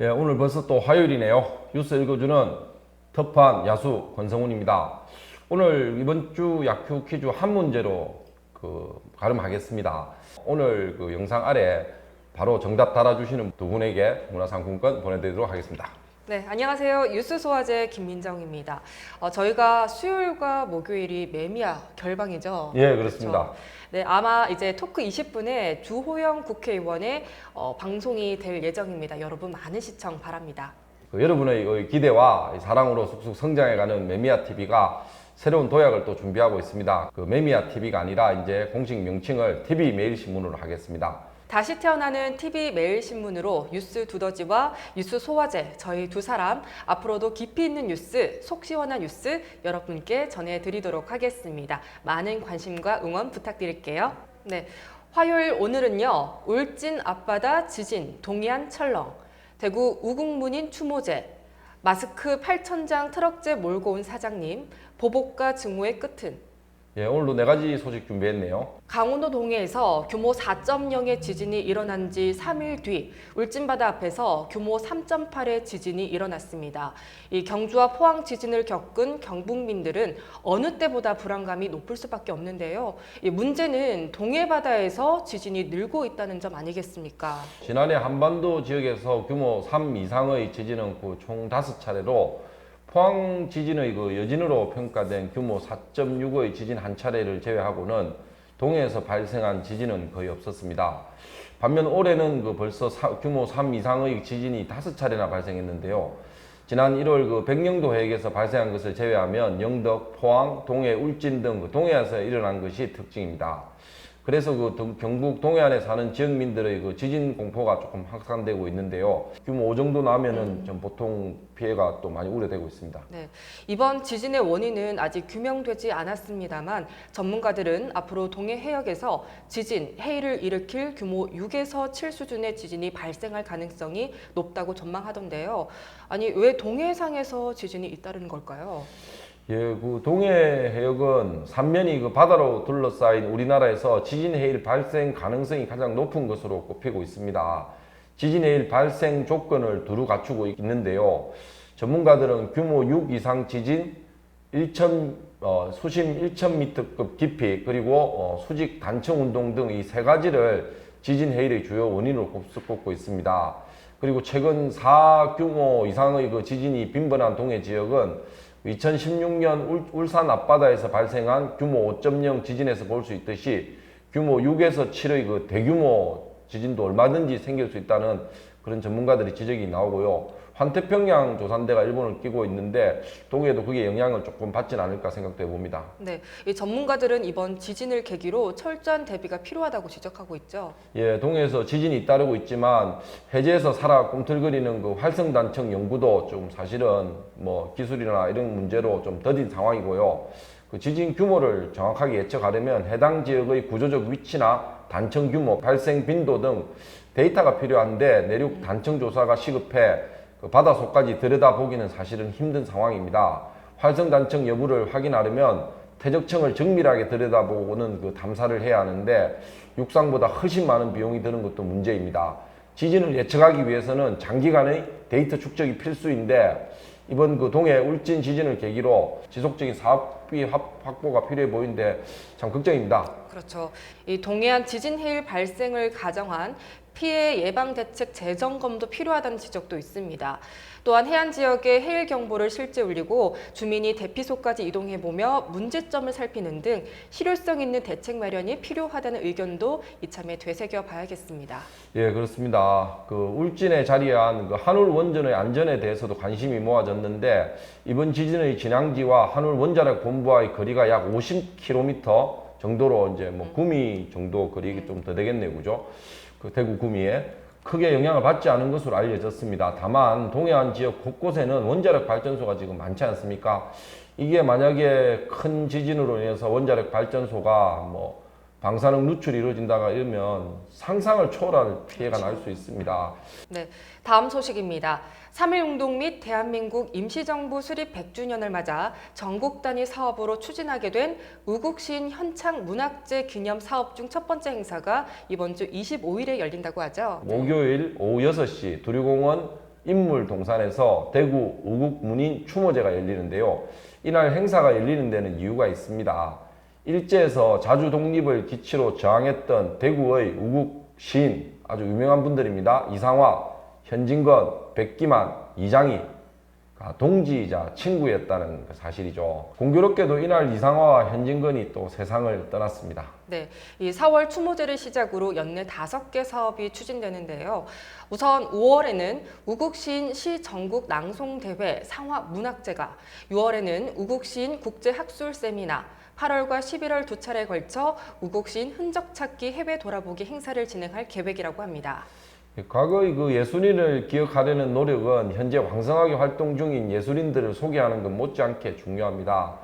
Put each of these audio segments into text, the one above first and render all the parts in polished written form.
예, 오늘 벌써 또 화요일이네요. 뉴스 읽어주는 터프한 야수 권성훈입니다. 오늘 이번 주 야큐 퀴즈 한 문제로 가름하겠습니다. 오늘 영상 아래 바로 정답 달아주시는 두 분에게 문화상품권 보내드리도록 하겠습니다. 네, 안녕하세요. 뉴스 소화제 김민정입니다. 저희가 수요일과 목요일이 매미야 결방이죠. 예, 그렇습니다. 그렇죠? 네, 아마 이제 토크 20분에 주호영 국회의원의 방송이 될 예정입니다. 여러분 많은 시청 바랍니다. 여러분의 기대와 사랑으로 쑥쑥 성장해가는 매미야 TV가 새로운 도약을 또 준비하고 있습니다. 매미야 TV가 아니라 이제 공식 명칭을 TV 매일신문으로 하겠습니다. 다시 태어나는 TV 매일신문으로 뉴스 두더지와 뉴스 소화제 저희 두 사람 앞으로도 깊이 있는 뉴스, 속 시원한 뉴스 여러분께 전해드리도록 하겠습니다. 많은 관심과 응원 부탁드릴게요. 네, 화요일 오늘은요. 울진 앞바다 지진, 동해안 철렁, 대구 우국문인 추모제, 마스크 8,000장 트럭째 몰고 온 사장님, 보복과 증오의 끝은, 예, 오늘도 4가지 소식 준비했네요. 강원도 동해에서 규모 4.0의 지진이 일어난 지 3일 뒤 울진바다 앞에서 규모 3.8의 지진이 일어났습니다. 이 경주와 포항 지진을 겪은 경북민들은 어느 때보다 불안감이 높을 수밖에 없는데요. 이 문제는 동해바다에서 지진이 늘고 있다는 점 아니겠습니까? 지난해 한반도 지역에서 규모 3 이상의 지진은 총 5차례로 포항 지진의 여진으로 평가된 규모 4.6의 지진 한 차례를 제외하고는 동해에서 발생한 지진은 거의 없었습니다. 반면 올해는 벌써 규모 3 이상의 지진이 5차례나 발생했는데요. 지난 1월 백령도 해역에서 발생한 것을 제외하면 영덕, 포항, 동해, 울진 등 동해안에서 일어난 것이 특징입니다. 그래서 경북 동해안에 사는 지역민들의 지진 공포가 조금 확산되고 있는데요. 규모 5 정도 나면은 좀 보통 피해가 또 많이 우려되고 있습니다. 네, 이번 지진의 원인은 아직 규명되지 않았습니다만 전문가들은 앞으로 동해 해역에서 지진, 해일을 일으킬 규모 6에서 7 수준의 지진이 발생할 가능성이 높다고 전망하던데요. 아니, 왜 동해상에서 지진이 잇따르는 걸까요? 예, 동해 해역은 삼면이 바다로 둘러싸인 우리나라에서 지진 해일 발생 가능성이 가장 높은 것으로 꼽히고 있습니다. 지진 해일 발생 조건을 두루 갖추고 있는데요. 전문가들은 규모 6 이상 지진, 수심 1,000m급 깊이, 그리고 수직 단층 운동 등 이 3가지를 지진 해일의 주요 원인으로 꼽고 있습니다. 그리고 최근 4 규모 이상의 지진이 빈번한 동해 지역은 2016년 울산 앞바다에서 발생한 규모 5.0 지진에서 볼 수 있듯이 규모 6에서 7의 대규모 지진도 얼마든지 생길 수 있다는 그런 전문가들의 지적이 나오고요. 환태평양 조산대가 일본을 끼고 있는데 동해도 그게 영향을 조금 받진 않을까 생각돼 봅니다. 네, 이 전문가들은 이번 지진을 계기로 철저한 대비가 필요하다고 지적하고 있죠. 예, 동해에서 지진이 잇따르고 있지만 해제에서 살아 꿈틀거리는 활성단층 연구도 좀 사실은 기술이나 이런 문제로 좀 더딘 상황이고요. 지진 규모를 정확하게 예측하려면 해당 지역의 구조적 위치나 단층 규모, 발생 빈도 등 데이터가 필요한데 내륙 단층 조사가 시급해 바닷속까지 들여다보기는 사실은 힘든 상황입니다. 활성단층 여부를 확인하려면 퇴적층을 정밀하게 들여다보고는 탐사를 해야 하는데 육상보다 훨씬 많은 비용이 드는 것도 문제입니다. 지진을 예측하기 위해서는 장기간의 데이터 축적이 필수인데 이번 동해 울진 지진을 계기로 지속적인 사업비 확보가 필요해 보이는데 참 걱정입니다. 그렇죠. 이 동해안 지진 해일 발생을 가정한 피해 예방 대책 재점검도 필요하다는 지적도 있습니다. 또한 해안 지역의 해일 경보를 실제 울리고 주민이 대피소까지 이동해보며 문제점을 살피는 등 실효성 있는 대책 마련이 필요하다는 의견도 이참에 되새겨 봐야겠습니다. 예, 그렇습니다. 울진에 자리한 한울 원전의 안전에 대해서도 관심이 모아졌는데 이번 지진의 진앙지와 한울 원자력 본부와의 거리가 약 50km 정도로 이제 구미 정도 거리 좀 더 되겠네요, 그죠? 대구 구미에 크게 영향을 받지 않은 것으로 알려졌습니다. 다만 동해안 지역 곳곳에는 원자력 발전소가 지금 많지 않습니까? 이게 만약에 큰 지진으로 인해서 원자력 발전소가 방사능 누출이 이루어진다가 이러면 상상을 초월할 피해가 날 수 있습니다. 네, 다음 소식입니다. 3.1 운동 및 대한민국 임시정부 수립 100주년을 맞아 전국 단위 사업으로 추진하게 된 우국시인 현창 문학재 기념 사업 중 첫 번째 행사가 이번 주 25일에 열린다고 하죠. 목요일 오후 6시 두류공원 인물동산에서 대구 우국문인 추모제가 열리는데요. 이날 행사가 열리는 데는 이유가 있습니다. 일제에서 자주 독립을 기치로 저항했던 대구의 우국 시인, 아주 유명한 분들입니다. 이상화, 현진건, 백기만, 이장희, 동지이자 친구였다는 사실이죠. 공교롭게도 이날 이상화와 현진건이 또 세상을 떠났습니다. 네, 이 4월 추모제를 시작으로 연내 5개 사업이 추진되는데요. 우선 5월에는 우국시인 시전국 낭송대회 상화 문학제가, 6월에는 우국시인 국제학술 세미나, 8월과 11월 두 차례에 걸쳐 우국시인 흔적 찾기 해외 돌아보기 행사를 진행할 계획이라고 합니다. 과거의 그 예술인을 기억하려는 노력은 현재 왕성하게 활동 중인 예술인들을 소개하는 것 못지않게 중요합니다.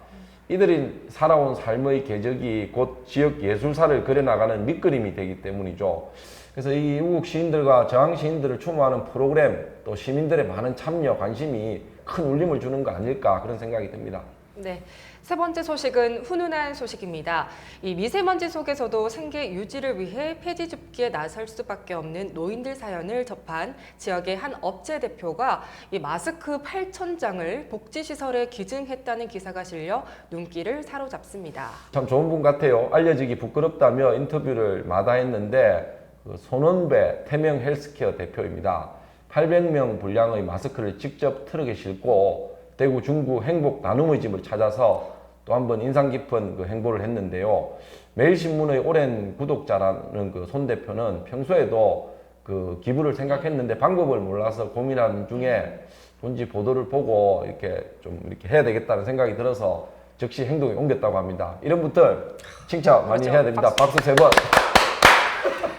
이들이 살아온 삶의 궤적이 곧 지역 예술사를 그려나가는 밑그림이 되기 때문이죠. 그래서 이 우국 시인들과 저항 시인들을 추모하는 프로그램, 또 시민들의 많은 참여, 관심이 큰 울림을 주는 거 아닐까 그런 생각이 듭니다. 네. 세 번째 소식은 훈훈한 소식입니다. 이 미세먼지 속에서도 생계 유지를 위해 폐지 줍기에 나설 수밖에 없는 노인들 사연을 접한 지역의 한 업체 대표가 이 마스크 8,000장을 복지시설에 기증했다는 기사가 실려 눈길을 사로잡습니다. 참 좋은 분 같아요. 알려지기 부끄럽다며 인터뷰를 마다했는데 손원배 태명 헬스케어 대표입니다. 800명 분량의 마스크를 직접 트럭에 싣고 대구 중구 행복 나눔의 집을 찾아서 또 한 번 인상 깊은 그 행보를 했는데요. 매일신문의 오랜 구독자라는 그 손 대표는 평소에도 그 기부를 생각했는데 방법을 몰라서 고민하는 중에 본지 보도를 보고 이렇게 해야 되겠다는 생각이 들어서 즉시 행동에 옮겼다고 합니다. 이런 분들 칭찬 많이 그렇죠. 해야 됩니다. 박수 3번.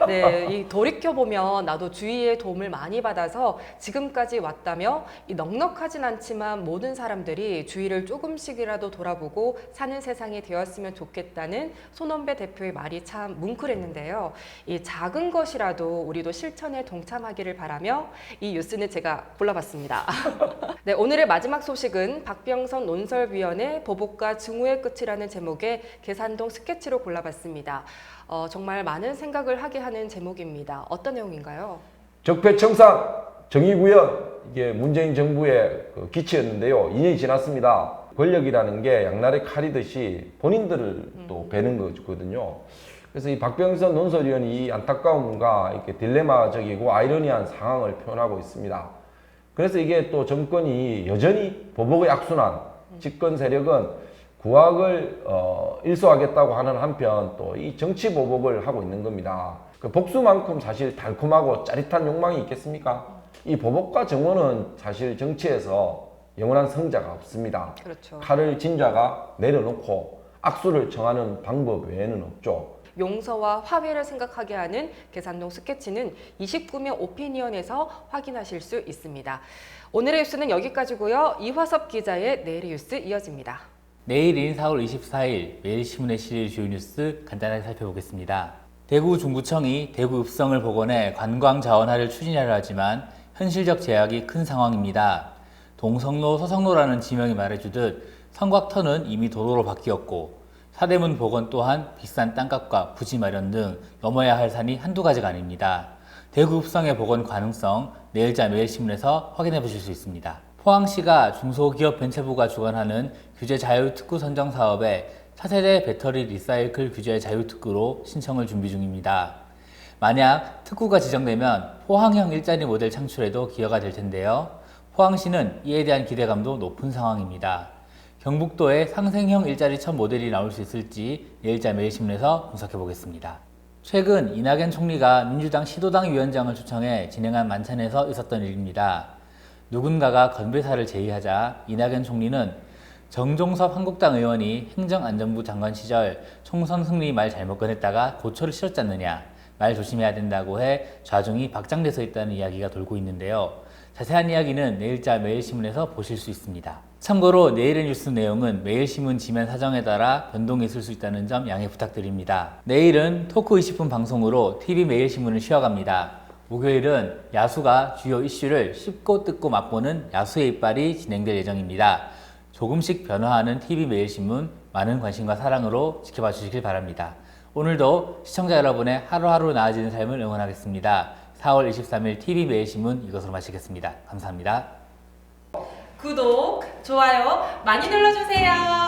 네, 이 돌이켜보면 나도 주위의 도움을 많이 받아서 지금까지 왔다며 이 넉넉하진 않지만 모든 사람들이 주위를 조금씩이라도 돌아보고 사는 세상이 되었으면 좋겠다는 손원배 대표의 말이 참 뭉클했는데요. 이 작은 것이라도 우리도 실천에 동참하기를 바라며 이 뉴스는 제가 골라봤습니다. 네, 오늘의 마지막 소식은 박병선 논설위원의 보복과 증오의 끝이라는 제목의 계산동 스케치로 골라봤습니다. 정말 많은 생각을 하게 하는 제목입니다. 어떤 내용인가요? 적폐청산, 정의구현, 이게 문재인 정부의 그 기치였는데요. 2년이 지났습니다. 권력이라는 게 양날의 칼이듯이 본인들을 또 베는 거거든요. 그래서 이 박병선 논설위원이 이 안타까움과 이렇게 딜레마적이고 아이러니한 상황을 표현하고 있습니다. 그래서 이게 또 정권이 여전히 보복의 악순환, 집권 세력은 구악을 일소하겠다고 하는 한편 또 이 정치 보복을 하고 있는 겁니다. 그 복수만큼 사실 달콤하고 짜릿한 욕망이 있겠습니까? 이 보복과 정오는 사실 정치에서 영원한 승자가 없습니다. 그렇죠. 칼을 진 자가 내려놓고 악수를 청하는 방법 외에는 없죠. 용서와 화해를 생각하게 하는 계산동 스케치는 29면 오피니언에서 확인하실 수 있습니다. 오늘의 뉴스는 여기까지고요. 이화섭 기자의 내일의 뉴스 이어집니다. 내일인 4월 24일 매일신문에 실릴 주요 뉴스 간단하게 살펴보겠습니다. 대구 중구청이 대구 읍성을 복원해 관광자원화를 추진하려 하지만 현실적 제약이 큰 상황입니다. 동성로, 서성로라는 지명이 말해주듯 성곽터는 이미 도로로 바뀌었고 사대문 복원 또한 비싼 땅값과 부지 마련 등 넘어야 할 산이 한두 가지가 아닙니다. 대구 읍성의 복원 가능성 내일자 매일신문에서 확인해 보실 수 있습니다. 포항시가 중소기업벤처부가 주관하는 규제 자유특구 선정 사업에 차세대 배터리 리사이클 규제 자유특구로 신청을 준비 중입니다. 만약 특구가 지정되면 포항형 일자리 모델 창출에도 기여가 될 텐데요. 포항시는 이에 대한 기대감도 높은 상황입니다. 경북도에 상생형 일자리 첫 모델이 나올 수 있을지 내일자 매일신문에서 분석해 보겠습니다. 최근 이낙연 총리가 민주당 시도당 위원장을 초청해 진행한 만찬에서 있었던 일입니다. 누군가가 건배사를 제의하자 이낙연 총리는 정종섭 한국당 의원이 행정안전부 장관 시절 총선 승리 말 잘못 꺼냈다가 고초를 치렀지 않느냐, 말 조심해야 된다고 해 좌중이 박장돼서 있다는 이야기가 돌고 있는데요. 자세한 이야기는 내일자 매일신문에서 보실 수 있습니다. 참고로 내일의 뉴스 내용은 매일신문 지면 사정에 따라 변동이 있을 수 있다는 점 양해 부탁드립니다. 내일은 토크 20분 방송으로 TV 매일신문을 쉬어갑니다. 목요일은 야수가 주요 이슈를 씹고 뜯고 맛보는 야수의 이빨이 진행될 예정입니다. 조금씩 변화하는 TV 매일신문 많은 관심과 사랑으로 지켜봐 주시길 바랍니다. 오늘도 시청자 여러분의 하루하루 나아지는 삶을 응원하겠습니다. 4월 23일 TV 매일신문 이것으로 마치겠습니다. 감사합니다. 구독, 좋아요 많이 눌러주세요.